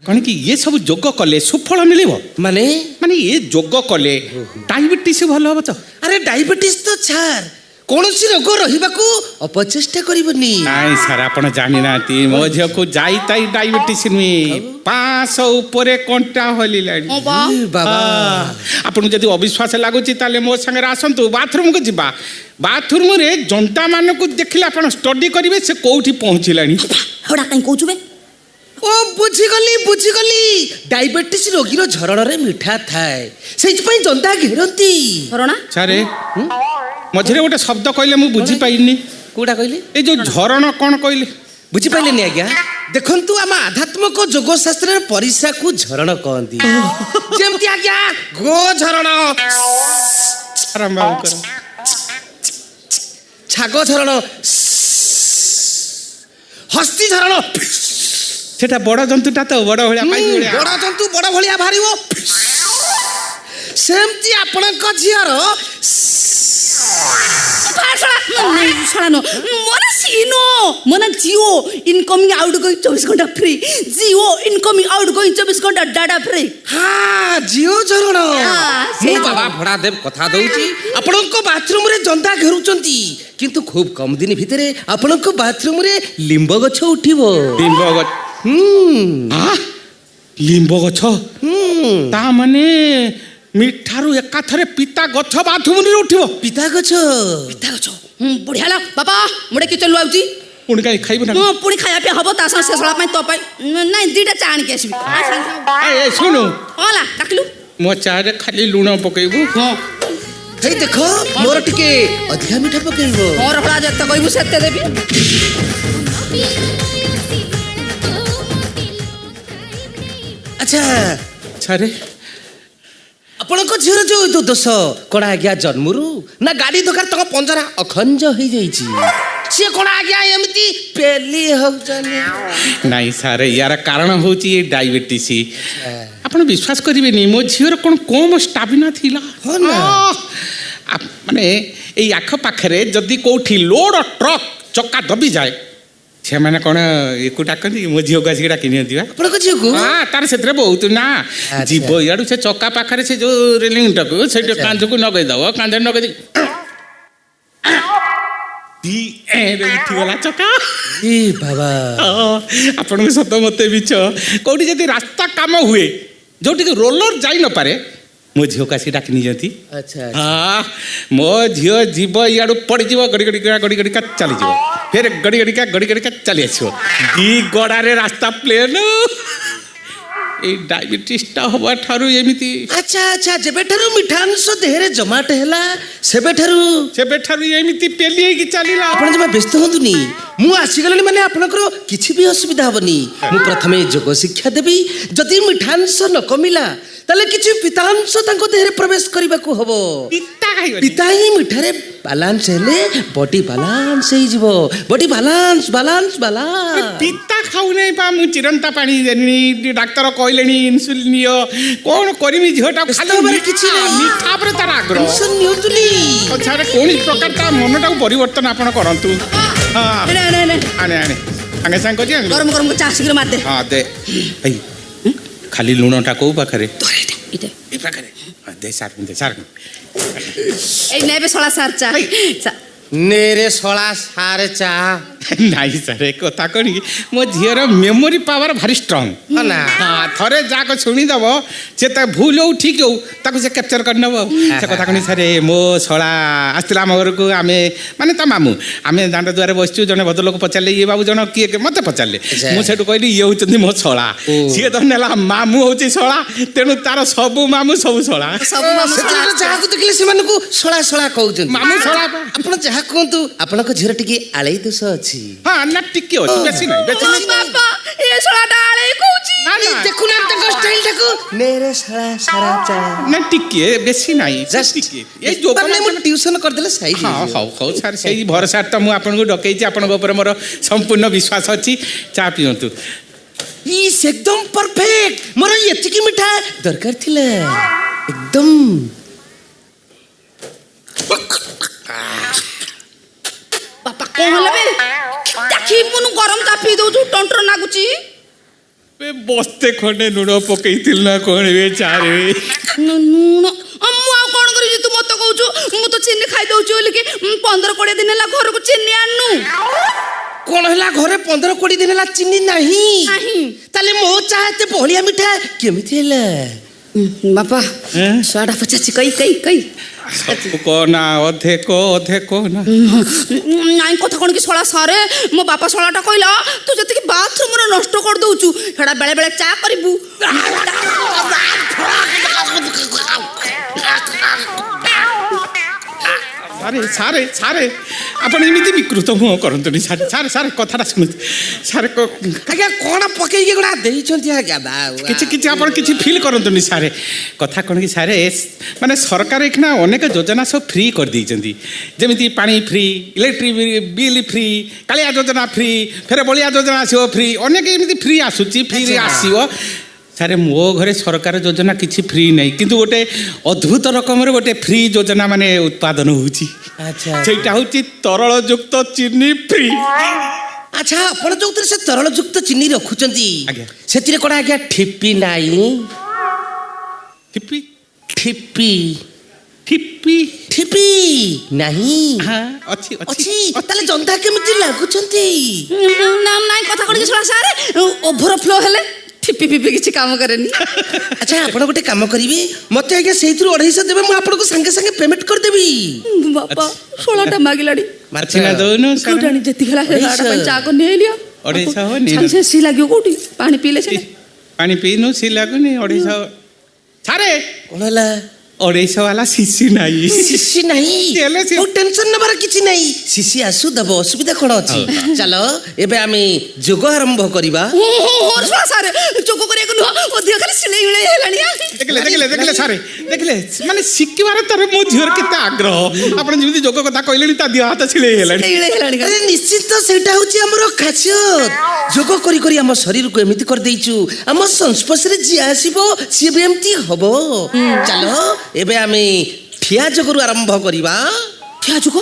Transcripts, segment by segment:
कौन कि ये सब जोग कले सुफल मिल माने माने ये जोग कले डायबिटीज भल हम तो। अरे डायबिटीज तो छाड़ कौन सी रोग रहिबाकू अपचेष्टा करिवनी। नाई सर आपण जानि नाती मो झियो को जाई ताई डायबिटीज नुई 500 ऊपर कंटा होली लाडी बाबा आपण जदी अविश्वास लागुची ताले मो संगे आसंतु बाथरूम को जिबा बाथरूम रे जनता मान को देखले आपण स्टडी करिवे से कोठी पहुंचिलानी होडा काई कहउछु बे ओ बुझिगली डायबिटीज रोगीर झरण रे मिठा थाए सेज पई जनता घेरंती झरणा सारे मझरे गोटे शब्द कहले मु बुझी पाइनी कोडा कहले ए जो झरण कोन कहले बुझी पाइले नि आज्ञा देखंतु आम आध्यात्मिक जोग शास्त्र रे परिसा को झरण कहंती जेमति आज्ञा गो झरण आराम बाबू कर छागो झरण हस्ती झरण सेटा बड़ जंतुटा तो बड़ भलिया पाई बड़ जंतु बड़ भलिया भारिवो सेमति आपनक झियर नो मोना सीनो मोना जियो इनकमिंग आउट गोइंग 24 घंटा फ्री जियो इनकमिंग आउट गोइंग 24 घंटा डाटा फ्री हाँ जियो झरण से मु बाबा भड़ा देव कथा दउची आपनक बाथरूम रे जनता घेरुचंती किंतु खूब कम दिन भितरे आपनक बाथरूम रे लिंब गछ उठिबो लिंब गछ लिंब गछ ता माने मिठारू एकाथरे पिता गछ बाथरूम रे उठिबो पिता गछ बढ़िया ला बाबा मुडे कि चलु आउची पुणी काई खाइबो ना पुणी खाया पे हबो तासा से सळा पई तो पई नहीं दीटा चाण के आसीबी ए सुनु होला डाकलु मो चा रे खाली लूण पकेइबो हां हे देखो मोर टिके अधिका मिठा पकेइबो मोर हला जत्ता कहबु सेते देबी अच्छा छारे आपनक झियर जो दोष कोना आज्ञा जन्मरू ना गाड़ी धोकार तक पंजरा अखंज हो जाइछि से कोना आज्ञा एमती पेली हो जाने नाई सारे यार कारण होची डायबिटीज आपण विश्वास करिवे नी मो झियर कोन कम स्टामिना थिला हो ना माने एई आख पाखरे जदी कोठी लोड ट्रक चक्का दबी जाए से माने कोन एकु डाकंती मो झियो गासी डाकी नियंती आपनक झियो को हां तार सेतरे बहुत ना जीव याडू से चक्का पाखरे से जो रेलिंग टक सेटे कांध को नगै दव कांध नगै दी दी ए रे उठिगला चक्का ए बाबा आपण को सत मते बिच कोठी जदी रास्ता काम हुए जोटी के रोलर जाई न पारे मो झियो कासी डाकी नियंती अच्छा हां मो झियो जीव याडू पड़ जीव गड़ी गड़ी का चली जीव फिर गड़ी गड़ी का चली आसो दी गड़ा रे रास्ता प्लेन ए डायबिटीज टा हवा ठारू एमिति अच्छा अच्छा जेबे ठारू मिठांश देहरे जमाट हैला सेबे ठारू एमिति पेली की चलीला आपण जमा व्यस्त होतुनी मु आसी गलनी माने आपनकर किछि भी असुविधा हबनी मु प्रथमे जोग शिक्षा देबी जदि मिठांश न कमिला ताले किछि पितांश तांको देहरे प्रवेश करबाकू हबो पिता ही मिठारे बैलेंस हेले बॉडी बैलेंस हे जिवो बॉडी बैलेंस पिता खाऊ नै पा मु चिरंता पानी देनी डाक्टर कहलेनी इंसुलिन नियो कोन करमी झोटा खाली किछि नै मिठा पर तार आग्रह इंसुलिन नियतुली अच्छा रे कोन प्रकार ता मनटा परिवर्तन आपण करंतु हां ने आने संगे संग करिया गरम गरम चा शीघ्र मार दे हां दे ए खाली लूणटा को पाखरे तोरे इते ए पाखरे दे सार ए नेबे सळा सार चा नेरे सळा सार चा नाई सर कथा करी मो झीर मेमोरी पावर भारी स्ट्रांग ना हाँ थरे जाक शुणी दब से भूल हो ठीक हो ताको से कैप्चर कर नब से कथा कनी सर मो सळा आसला आम घर को आमे माने ता मामू आमे दांड द्वारे बसचु जने भद्रलोक पचारले ये बाबू जन किए मते पचारले मु सेटु कहली ये होचंदी मो सळा सी तो नेला मामू होची सळा तेनु तार सबु मामू सबु सळा सब मामू सळा जाहा को देखले से मानको सळा सळा कहउचन मामू सळा आपण जाहा कहंतु आपनक झीर टिके आलै दोष अछि हाँ ना टिके अच्छी बेसी नहीं बाबा ये सळा डाले कहउची ना देखु ना तक स्टाइल टाको नेरे सळा सारा चा ना टिके बेसी नहीं जस्ट टिके ये जो माने मो ट्यूशन कर देले सही हाँ हाँ सर सही भरोसा तो मु आपन को डकैची आपन ऊपर मोर संपूर्ण विश्वास अछि चा पियंतु इस एकदम परफेक्ट मोर एति की मिठा दरकार थिले एकदम बापा कोन हलबे देखी मुनु गरम चा पी दउ छु टंटर नागुची ବସ୍ତେ ଖଣ୍ଡେ ଲୁଣ ପକେଇଥିଲି ନା କ'ଣ ବେ ଚାରେ ଲୁଣ ମୁଁ ଆଉ କ'ଣ କରିବି ତୁ ମତେ କହୁଛୁ ମୁଁ ତ ଚିନି ଖାଇଦଉଛି ବୋଲିକି 15-20 ଦିନ ହେଲା ଘରକୁ ଚିନି ଆଣନୁ କଣ ହେଲା ଘରେ 15-20 ଦିନ ହେଲା ଚିନି ନାହିଁ ନାହିଁ। ତାହେଲେ ମୋ ଚା ଏତେ ବହଳିଆ ମିଠା କେମିତି ହେଲା? ବାପା ଛୁଆଟା ପଚାରିଛି କଇ ସବୁ କହନା ଅଧେ କହନା ନାଇଁ କଥା କ'ଣ କି ଶଳା ସାରେ ମୋ ବାପା ଶଳାଟା କହିଲା ତୁ ଯେତିକି ବାଥରୁମରେ ନଷ୍ଟ କରିଦଉଛୁ ସେଟା ବେଳେ ବେଳେ ଚା କରିବୁ। ସାରେ ସାରେ ଆପଣ ଏମିତି ବିକୃତ ମୁହଁ କରନ୍ତୁନି ସାରେ ସାରେ ସାରେ କଥାଟା ଶୁଣନ୍ତୁ ସାରେ ଆଜ୍ଞା କଣ ପକେଇକି ଗୁଡ଼ା ଦେଇଛନ୍ତି ଆଜ୍ଞା କିଛି ଆପଣ କିଛି ଫିଲ୍ କରନ୍ତୁନି ସାରେ କଥା କ'ଣ କି ସାରେ ମାନେ ସରକାର ଏଇଖିନା ଅନେକ ଯୋଜନା ସବୁ ଫ୍ରି କରିଦେଇଛନ୍ତି ଯେମିତି ପାଣି free electric bill free Kalia ଯୋଜନା ଫ୍ରି ଫେରେ ବଳିଆ ଯୋଜନା ଆସିବ ଫ୍ରି ଅନେକ ଏମିତି ଫ୍ରି ଆସୁଛି ଫ୍ରିରେ ଆସିବ ସାରେ ମୋ ଘରେ ସରକାର ଯୋଜନା କିଛି ଫ୍ରି ନାହିଁ କିନ୍ତୁ ଗୋଟେ ଅଦ୍ଭୁତ ରକମର ଗୋଟେ ଫ୍ରି ଯୋଜନା ମାନେ ଉତ୍ପାଦନ ହେଉଛି ସେଇଟା ହେଉଛି ତରଳ ଯୁକ୍ତ ଚିନି ଫ୍ରି। ଆଚ୍ଛା ଆପଣ ଯୋଉଥିରେ ସେ ତରଳ ଯୁକ୍ତ ଚିନି ରଖୁଛନ୍ତି ଆଜ୍ଞା ସେଥିରେ କ'ଣ ଆଜ୍ଞା ଠିପି ନାହିଁ? ଠିପି ଠିପି ଠିପି ଠିପି ନାହିଁ? ଅଛି ଅଛି ତାହେଲେ ଜନ୍ଧା କେମିତି ଲାଗୁଛନ୍ତି? ନାଇଁ କଥା କ'ଣ କି ଶଳା ସାରେ ଓଭରଫ୍ଲୋ ହେଲେ ଠିପି ଫିପି କିଛି କାମ କରେନି। ଆଚ୍ଛା ଆପଣ ଗୋଟେ କାମ କରିବେ ମତେ ଆଜ୍ଞା ସେଇଥିରୁ 250 ଦେବେ ମୁଁ ଆପଣଙ୍କୁ ସାଙ୍ଗେ ସାଙ୍ଗେ ପେମେଣ୍ଟ କରିଦେବି। ବାପା ଷୋଳଟା ମାଗିଲାଣି ମାର୍ଚିନା ଦଉନୁ କୋଉଟାଣି ଯେତିକି ହେଲା ପାଇଁ ଚା କରି ନେଇଲିଆ 250 ସି ଲାଗିବ କୋଉଠି ପାଣି ପିଇଲେ ସେ ପାଣି ପିଇନୁ ସି ଲାଗୁନି 250 ସାରେ କ'ଣ ହେଲା? 250 ବାଲା ଶିଶି ନାହିଁ ଶିଶି ନାହିଁ ଆଉ ଟେନସନ ନେବାର କିଛି ନାହିଁ ଶିଶି ଆସୁ ଦବ ଅସୁବିଧା କ'ଣ ଅଛି? ଚାଲ ଏବେ ଆମେ ଯୋଗ ଆରମ୍ଭ କରିବା। ସାରେ ଯୋଗ କରିବାକୁ ନୁହଁ ଅଧିକ ଖାଲି ସିଲେଇ ମିଳେଇ ହେଲାଣି। ଦେଖିଲେ ସାରେ ଦେଖିଲେ ମାନେ ଶିଖିବାର ତାର ମୋ ଝିଅର କେତେ ଆଗ୍ରହ ଆପଣ ଯେମିତି ଯୋଗ କଥା କହିଲେଣି ତା ଦେହ ହାତ ସିଲେଇ ହେଲାଣି। ନିଶ୍ଚିତ ସେଇଟା ହେଉଛି ଆମର ଖାସିୟତ ଯୋଗ କରି କରି ଆମ ଶରୀରକୁ ଏମିତି କରିଦେଇଛୁ ଆମ ସଂସ୍ପର୍ଶରେ ଯିଏ ଆସିବ ସିଏ ବି ଏମିତି ହବ। ଚାଲ ଏବେ ଆମେ ଠିଆ ଯୋଗରୁ ଆରମ୍ଭ କରିବା। ଠିଆ ଯୋଗ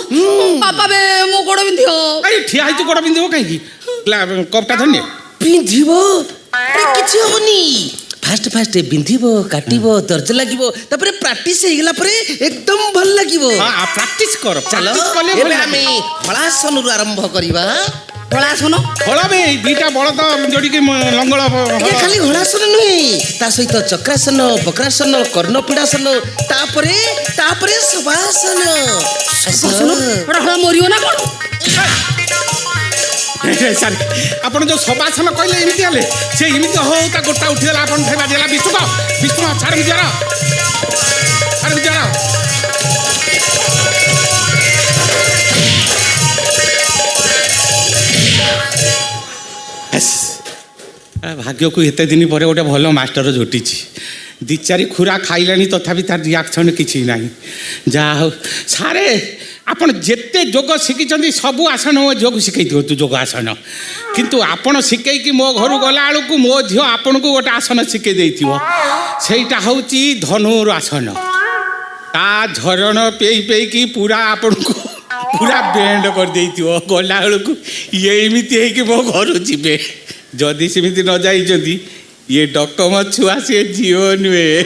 ବାପା ବେ ମୋ ଗୋଡ଼ ବିନ୍ଧିବ। ଠିଆ ହେଇଛୁ ଗୋଡ଼ ବିନ୍ଧିବ କାହିଁକି କପଟା ଧନ୍ୟ ବିନ୍ଧିବ କିଛି ହବନି ଫାଷ୍ଟ ବିନ୍ଧିବ କାଟିବ ଦର୍ଜ ଲାଗିବ ତାପରେ ପ୍ରାକ୍ଟିସ ହେଇଗଲା ପରେ ଏକଦମ ଭଲ ଲାଗିବ। ପ୍ରାକ୍ଟିସ କର ଚାଲ ଏବେ ଆମେ ହଳାସନରୁ ଆରମ୍ଭ କରିବା। ହଳାସନ ହଳ ବେ ଦିଟା ବଳଦ ଯୋଡ଼ିକି ଲଙ୍ଗଳ ଖାଲି ହଳାସନ ନୁହେଁ ତା ସହିତ ଚକ୍ରାସନ ବକ୍ରାସନ କର୍ଣ୍ଣପୀଡ଼ାସନ ତାପରେ ଶବାସନ ମରିବ ନା କ'ଣ? ସାର୍ ଆପଣ ଯୋଉ ଶବାସନ କହିଲେ ଏମିତି ହେଲେ ସେ ଏମିତି ହଉ ତା ଗୋଟା ଉଠିଗଲା ଆପଣ ଠେବା ଦିଗଲା ବିଷ୍ଣୁ ଛାଡ଼ ବିଚାର ଭାଗ୍ୟକୁ ଏତେ ଦିନ ପରେ ଗୋଟେ ଭଲ ମାଷ୍ଟର ଜୁଟିଛି 2-4 ଖୁରା ଖାଇଲାଣି ତଥାପି ତାର ରିଆକ୍ସନ୍ କିଛି ନାହିଁ। ଯାହା ହଉ ସାରେ ଆପଣ ଯେତେ ଯୋଗ ଶିଖିଛନ୍ତି ସବୁ ଆସନ ମୋ ଝିଅକୁ ଶିଖେଇ ଦିଅନ୍ତୁ ଯୋଗ ଆସନ କିନ୍ତୁ ଆପଣ ଶିଖେଇକି ମୋ ଘରୁ ଗଲାବେଳକୁ ମୋ ଝିଅ ଆପଣଙ୍କୁ ଗୋଟେ ଆସନ ଶିଖେଇ ଦେଇଥିବ ସେଇଟା ହେଉଛି ଧନୁର ଆସନ। ତା ଝରଣ ପେଇକି ପୁରା ଆପଣଙ୍କୁ ପୁରା ବେଣ୍ଡ କରିଦେଇଥିବ ଗଲାବେଳକୁ ଇଏ ଏମିତି ହେଇକି ମୋ ଘରୁ ଯିବେ ଯଦି ସେମିତି ନ ଯାଇଛନ୍ତି ଇଏ ଡକମ ଛୁଆ ସିଏ ଝିଅ ନୁହେଁ।